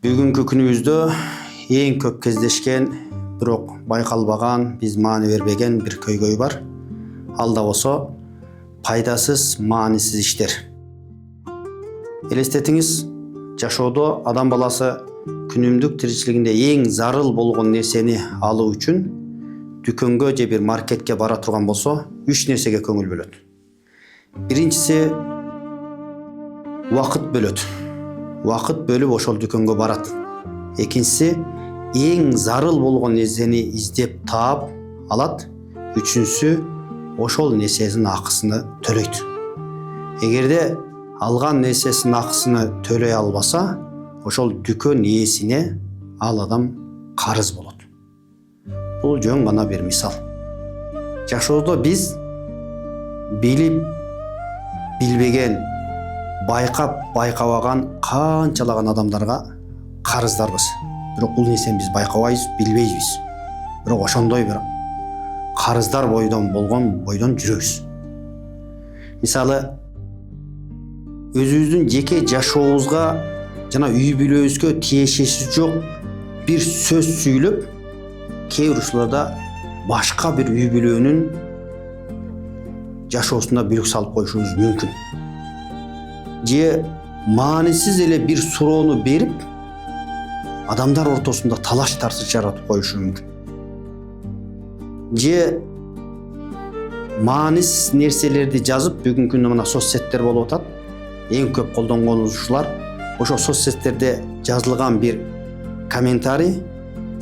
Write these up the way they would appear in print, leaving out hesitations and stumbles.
Бүгүнкү күнүбүздө эң көп кездешкен, бирок байкалбаган, биз маани бербеген бир көйгөй бар. Ал да болсо пайдасыз, маанисиз иштер. Элестетиңиз, жашоодо адам баласы күнүмдүк тиричилигинде эң зарыл болгон нерсени алуу үчүн дүкөнгө же бир маркетке бара турган болсо, 3 нерсеге көңүл бөлөт. Биринчиси убакыт бөлөт. Убакыт бөлүп ошол дүкөнгө барат. Экинчиси эң зарыл болгон нерсени издеп таап алат. Үчүнчүсү ошол нерсенин акысыны төлөйт. Эгерде алган нерсесинин акысыны төлөй албаса, ошол дүкөн ээсине ал адам карыз болот. Бул жөн гана бир мисал. Жашоодо биз билип, билбеген, байкап, байкабаган канчалаган адамдарга карыздарбыз. Бирок бул нерсени биз байкабайбыз, билбейбиз. Бирок ошондой бир карыздар бойдон жүрөбүз. Мисалы, өзүбүздүн жеке жашообузга жана үй бүлөбүзгө тиешеси жок бир сөз сүйлөп, кээ бир учурларда башка бир үй бүлөнүн жашоосуна бүлүк салып коюшубуз мүмкүн. Же маанисиз эле бир суроону берип, адамдар ортосунда талаш тартыш жаратып коюшу мүмкүн. Же маанисиз нерселерди жазып, бүгүнкү күндө мына соцсеттер болуп атат. Эң көп колдонгонушулар ошо соцсеттерде жазылган бир комментарий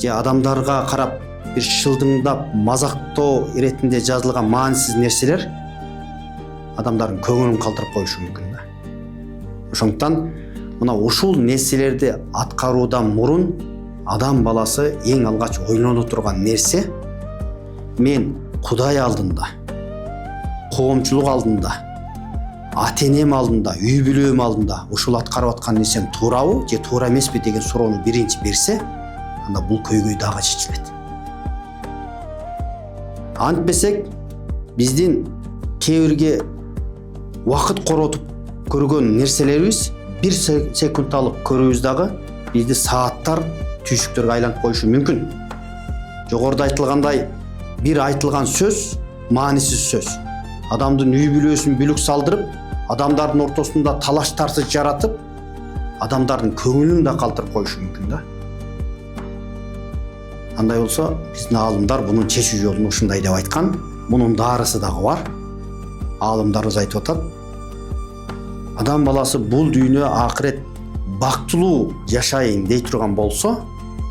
же адамдарга карап бир шылдыңдап мазактоо иретинде жазылган маанисиз нерселер адамдардын көңүлүн калтырып коюшу мүмкүн. Ошондуктан мына ушул нерселерди аткаруудан мурун адам баласы эң алгач ойлоно турган нерсе: мен Кудай алдында, коомчулук алдында, ата-энем алдында, үй бүлөм алдында ушул аткарып аткан нерсем туурабы же туура эмеспи деген суроону биринчи берсе, анда бул көйгөй дагы чечилет. Антпесек, биздин кээ бирге убакыт коротуп көргөн нерселерибиз бир секундталык көрүүбүз дагы бизди сааттар түйшүктөргө айлантып коюшу мүмкүн. Жогоруда айтылгандай, бир айтылган сөз маанисиз сөз. Адамдын үй бүлөсүн бүлүк салдырып, адамдардын ортосунда талаш тартыш жаратып, адамдардын көңүлүн да калтырып коюшу мүмкүн да. Андай болсо, биздин аалымдар бунун чечүү жолун ушундай деп айткан. Мунун дарысы дагы бар. Аалымдарыбыз айтып атат: адам баласы бул дүйнө акырет бактылуу жашайын дей турган болсо,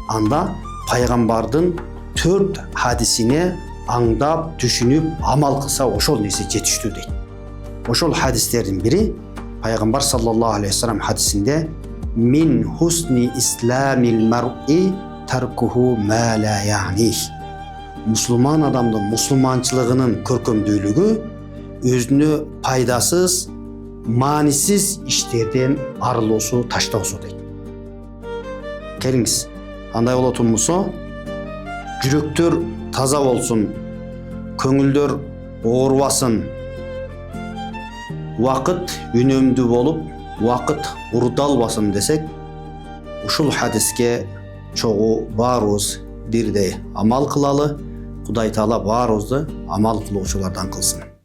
анда пайгамбардын 4 хадисине аңдап, түшүнүп, амал кылса ошол нерсе жетиштүү дейт. Ошол хадистердин бири пайгамбар саллаллаху алейхи вассалам хадисинде: мин хусни исламил мар'i таркуху ма ла я'них. Мусулман адамдын мусулманчылыгынын көркөмдүүлүгү өзүнө пайдасыз, маанисиз иштерден арылуусу, таштоосу дейт. Келиңиз, андай болотун болсо, жүрөктөр таза болсун, көңүлдөр оорубасын, убакыт үнөмдүү болуп, убакыт урдалбасын десек, ушул хадиске чогуу баарыбыз бирдей амал кылалы. Кудай Таала баарыбызды амал кылуучулардан кылсын.